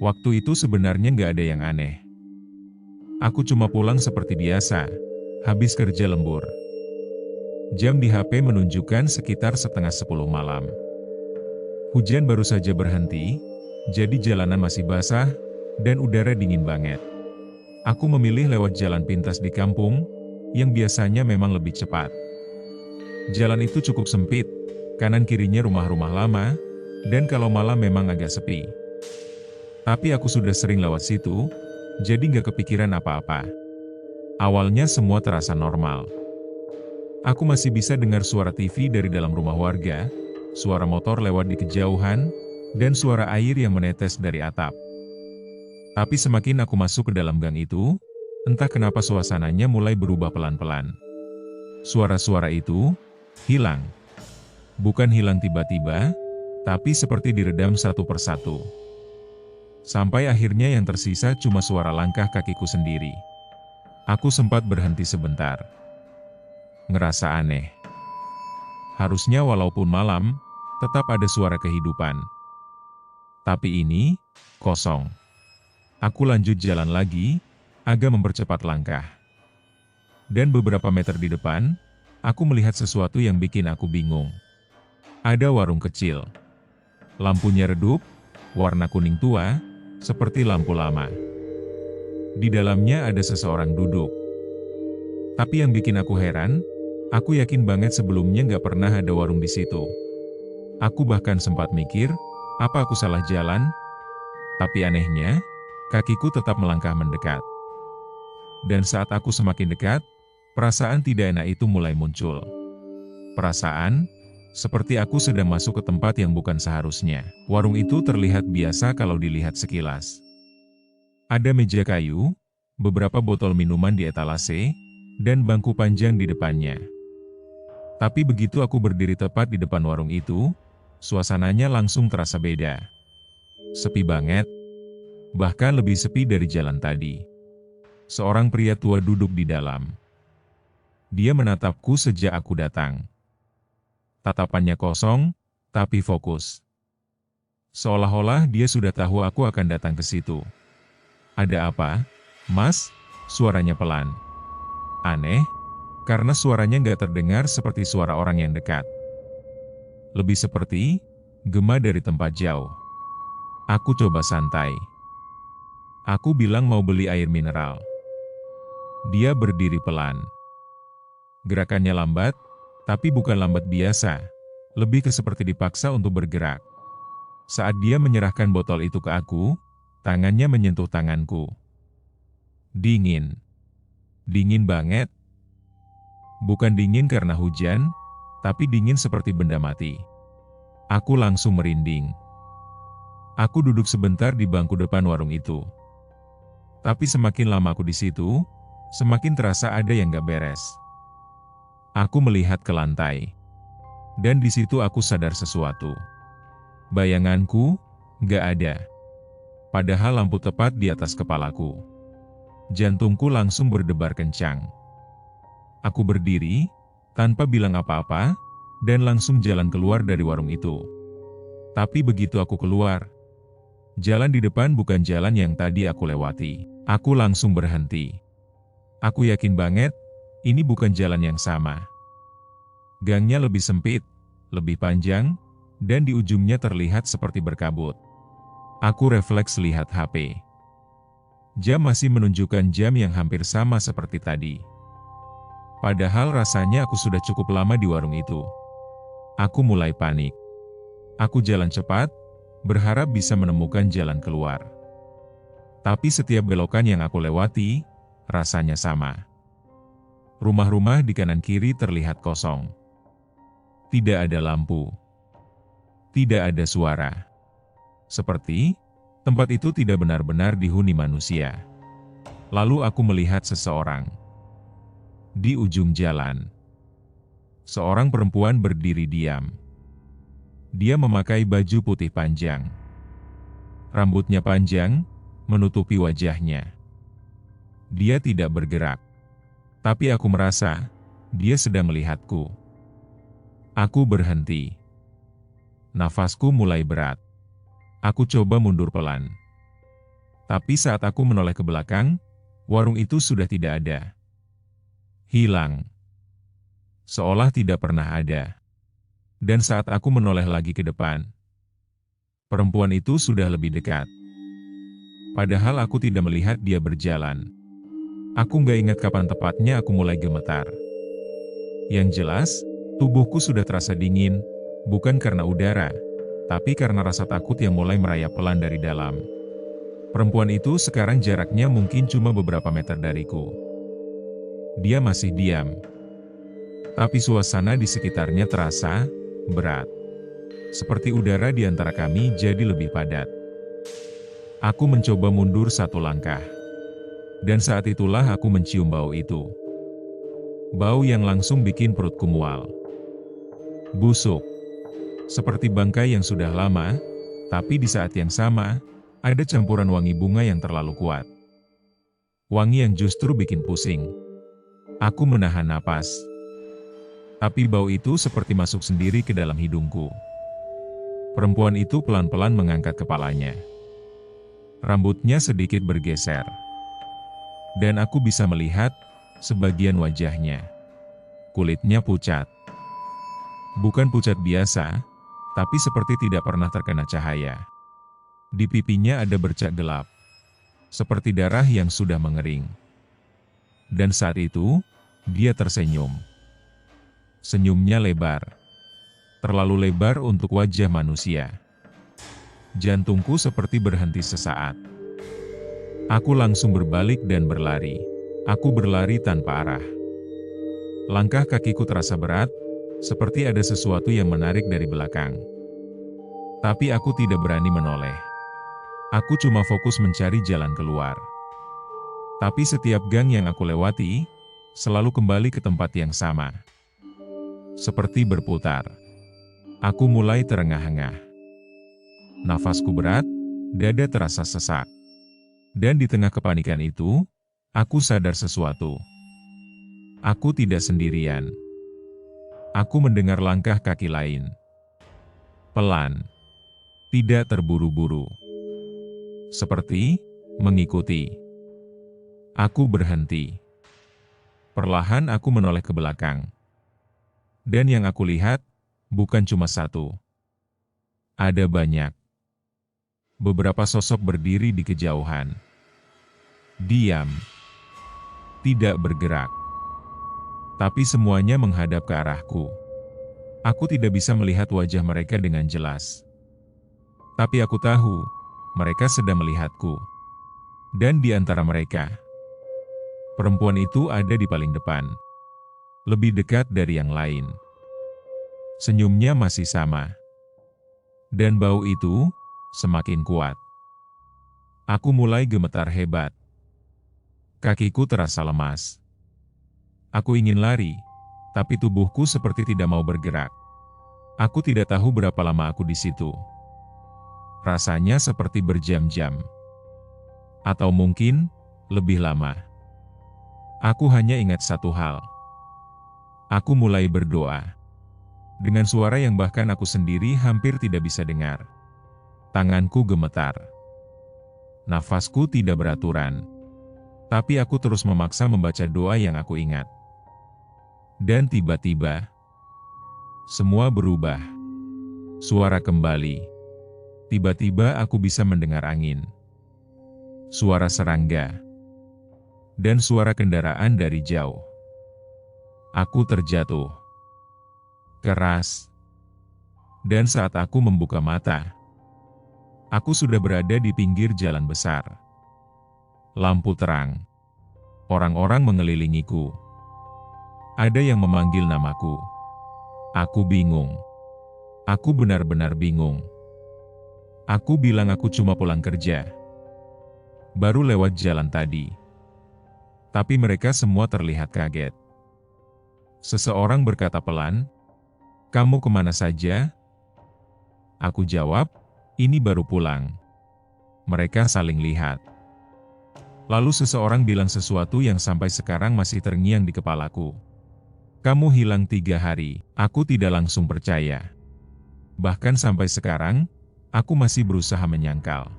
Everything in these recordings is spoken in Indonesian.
Waktu itu sebenarnya nggak ada yang aneh. Aku cuma pulang seperti biasa, habis kerja lembur. Jam di HP menunjukkan sekitar setengah 10 malam. Hujan baru saja berhenti, jadi jalanan masih basah, dan udara dingin banget. Aku memilih lewat jalan pintas di kampung, yang biasanya memang lebih cepat. Jalan itu cukup sempit, kanan kirinya rumah-rumah lama, dan kalau malam memang agak sepi. Tapi aku sudah sering lewat situ, jadi nggak kepikiran apa-apa. Awalnya semua terasa normal. Aku masih bisa dengar suara TV dari dalam rumah warga, suara motor lewat di kejauhan, dan suara air yang menetes dari atap. Tapi semakin aku masuk ke dalam gang itu, entah kenapa suasananya mulai berubah pelan-pelan. Suara-suara itu hilang. Bukan hilang tiba-tiba, tapi seperti diredam satu persatu. Sampai akhirnya yang tersisa cuma suara langkah kakiku sendiri. Aku sempat berhenti sebentar. Ngerasa aneh. Harusnya walaupun malam, tetap ada suara kehidupan. Tapi ini, kosong. Aku lanjut jalan lagi, agak mempercepat langkah. Dan beberapa meter di depan, aku melihat sesuatu yang bikin aku bingung. Ada warung kecil. Lampunya redup, warna kuning tua, seperti lampu lama. Di dalamnya ada seseorang duduk. Tapi yang bikin aku heran, aku yakin banget sebelumnya nggak pernah ada warung di situ. Aku bahkan sempat mikir, apa aku salah jalan? Tapi anehnya, kakiku tetap melangkah mendekat. Dan saat aku semakin dekat, perasaan tidak enak itu mulai muncul. Perasaan, seperti aku sedang masuk ke tempat yang bukan seharusnya. Warung itu terlihat biasa kalau dilihat sekilas. Ada meja kayu, beberapa botol minuman di etalase, dan bangku panjang di depannya. Tapi begitu aku berdiri tepat di depan warung itu, suasananya langsung terasa beda. Sepi banget, bahkan lebih sepi dari jalan tadi. Seorang pria tua duduk di dalam. Dia menatapku sejak aku datang. Tatapannya kosong, tapi fokus. Seolah-olah dia sudah tahu aku akan datang ke situ. Ada apa, Mas? Suaranya pelan. Aneh, karena suaranya nggak terdengar seperti suara orang yang dekat. Lebih seperti gema dari tempat jauh. Aku coba santai. Aku bilang mau beli air mineral. Dia berdiri pelan. Gerakannya lambat, tapi bukan lambat biasa, lebih ke seperti dipaksa untuk bergerak. Saat dia menyerahkan botol itu ke aku, tangannya menyentuh tanganku. Dingin. Dingin banget. Bukan dingin karena hujan, tapi dingin seperti benda mati. Aku langsung merinding. Aku duduk sebentar di bangku depan warung itu. Tapi semakin lama aku di situ, semakin terasa ada yang gak beres. Aku melihat ke lantai. Dan di situ aku sadar sesuatu. Bayanganku, gak ada. Padahal lampu tepat di atas kepalaku. Jantungku langsung berdebar kencang. Aku berdiri, tanpa bilang apa-apa, dan langsung jalan keluar dari warung itu. Tapi begitu aku keluar, jalan di depan bukan jalan yang tadi aku lewati. Aku langsung berhenti. Aku yakin banget, ini bukan jalan yang sama. Gangnya lebih sempit, lebih panjang, dan di ujungnya terlihat seperti berkabut. Aku refleks lihat HP. Jam masih menunjukkan jam yang hampir sama seperti tadi. Padahal rasanya aku sudah cukup lama di warung itu. Aku mulai panik. Aku jalan cepat, berharap bisa menemukan jalan keluar. Tapi setiap belokan yang aku lewati, rasanya sama. Rumah-rumah di kanan kiri terlihat kosong. Tidak ada lampu. Tidak ada suara. Seperti, tempat itu tidak benar-benar dihuni manusia. Lalu aku melihat seseorang. Di ujung jalan. Seorang perempuan berdiri diam. Dia memakai baju putih panjang. Rambutnya panjang, menutupi wajahnya. Dia tidak bergerak. Tapi aku merasa, dia sedang melihatku. Aku berhenti. Nafasku mulai berat. Aku coba mundur pelan. Tapi saat aku menoleh ke belakang, warung itu sudah tidak ada. Hilang. Seolah tidak pernah ada. Dan saat aku menoleh lagi ke depan, perempuan itu sudah lebih dekat. Padahal aku tidak melihat dia berjalan. Aku nggak ingat kapan tepatnya aku mulai gemetar. Yang jelas, tubuhku sudah terasa dingin, bukan karena udara, tapi karena rasa takut yang mulai merayap pelan dari dalam. Perempuan itu sekarang jaraknya mungkin cuma beberapa meter dariku. Dia masih diam. Tapi suasana di sekitarnya terasa berat. Seperti udara di antara kami jadi lebih padat. Aku mencoba mundur satu langkah. Dan saat itulah aku mencium bau itu. Bau yang langsung bikin perutku mual. Busuk. Seperti bangkai yang sudah lama, tapi di saat yang sama, ada campuran wangi bunga yang terlalu kuat. Wangi yang justru bikin pusing. Aku menahan napas. Tapi bau itu seperti masuk sendiri ke dalam hidungku. Perempuan itu pelan-pelan mengangkat kepalanya. Rambutnya sedikit bergeser. Dan aku bisa melihat sebagian wajahnya. Kulitnya pucat. Bukan pucat biasa, tapi seperti tidak pernah terkena cahaya. Di pipinya ada bercak gelap, seperti darah yang sudah mengering. Dan saat itu, dia tersenyum. Senyumnya lebar. Terlalu lebar untuk wajah manusia. Jantungku seperti berhenti sesaat. Aku langsung berbalik dan berlari. Aku berlari tanpa arah. Langkah kakiku terasa berat, seperti ada sesuatu yang menarik dari belakang. Tapi aku tidak berani menoleh. Aku cuma fokus mencari jalan keluar. Tapi setiap gang yang aku lewati, selalu kembali ke tempat yang sama. Seperti berputar. Aku mulai terengah-engah. Nafasku berat, dada terasa sesak. Dan di tengah kepanikan itu, aku sadar sesuatu. Aku tidak sendirian. Aku mendengar langkah kaki lain. Pelan. Tidak terburu-buru. Seperti mengikuti. Aku berhenti. Perlahan aku menoleh ke belakang. Dan yang aku lihat, bukan cuma satu. Ada banyak. Beberapa sosok berdiri di kejauhan. Diam. Tidak bergerak. Tapi semuanya menghadap ke arahku. Aku tidak bisa melihat wajah mereka dengan jelas. Tapi aku tahu, mereka sedang melihatku. Dan di antara mereka, perempuan itu ada di paling depan. Lebih dekat dari yang lain. Senyumnya masih sama. Dan bau itu semakin kuat. Aku mulai gemetar hebat. Kakiku terasa lemas. Aku ingin lari, tapi tubuhku seperti tidak mau bergerak. Aku tidak tahu berapa lama aku di situ. Rasanya seperti berjam-jam. Atau mungkin lebih lama. Aku hanya ingat satu hal. Aku mulai berdoa. Dengan suara yang bahkan aku sendiri hampir tidak bisa dengar. Tanganku gemetar. Nafasku tidak beraturan. Tapi aku terus memaksa membaca doa yang aku ingat. Dan tiba-tiba, semua berubah. Suara kembali. Tiba-tiba aku bisa mendengar angin. Suara serangga. Dan suara kendaraan dari jauh. Aku terjatuh. Keras. Dan saat aku membuka mata, aku sudah berada di pinggir jalan besar. Lampu terang. Orang-orang mengelilingiku. Ada yang memanggil namaku. Aku bingung. Aku benar-benar bingung. Aku bilang aku cuma pulang kerja. Baru lewat jalan tadi. Tapi mereka semua terlihat kaget. Seseorang berkata pelan, "Kamu kemana saja?" Aku jawab, "Ini baru pulang." Mereka saling lihat. Lalu seseorang bilang sesuatu yang sampai sekarang masih terngiang di kepalaku. "Kamu hilang 3 hari." Aku tidak langsung percaya. Bahkan sampai sekarang, Aku masih berusaha menyangkal.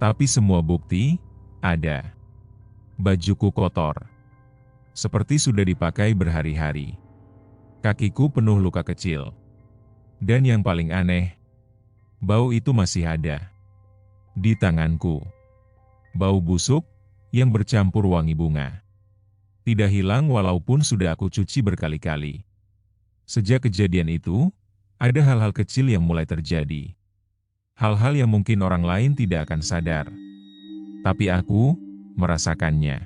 Tapi semua bukti ada. Bajuku kotor. Seperti sudah dipakai berhari-hari. Kakiku penuh luka kecil. Dan yang paling aneh, bau itu masih ada. Di tanganku. Bau busuk yang bercampur wangi bunga. Tidak hilang walaupun sudah aku cuci berkali-kali. Sejak kejadian itu, ada hal-hal kecil yang mulai terjadi. Hal-hal yang mungkin orang lain tidak akan sadar. Tapi aku merasakannya.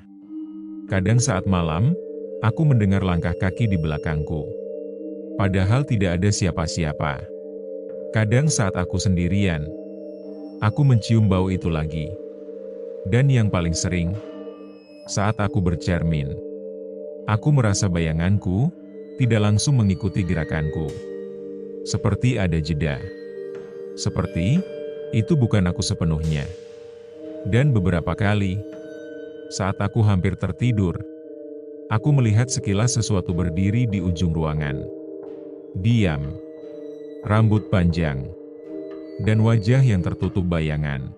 Kadang saat malam, aku mendengar langkah kaki di belakangku. Padahal tidak ada siapa-siapa. Kadang saat aku sendirian, aku mencium bau itu lagi. Dan yang paling sering, saat aku bercermin, aku merasa bayanganku tidak langsung mengikuti gerakanku. Seperti ada jeda. Seperti itu bukan aku sepenuhnya. Dan beberapa kali, saat aku hampir tertidur, aku melihat sekilas sesuatu berdiri di ujung ruangan. Diam, rambut panjang, dan wajah yang tertutup bayangan.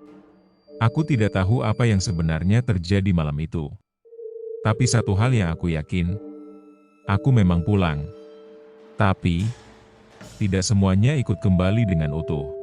Aku tidak tahu apa yang sebenarnya terjadi malam itu. Tapi satu hal yang aku yakin, aku memang pulang. Tapi, tidak semuanya ikut kembali dengan utuh.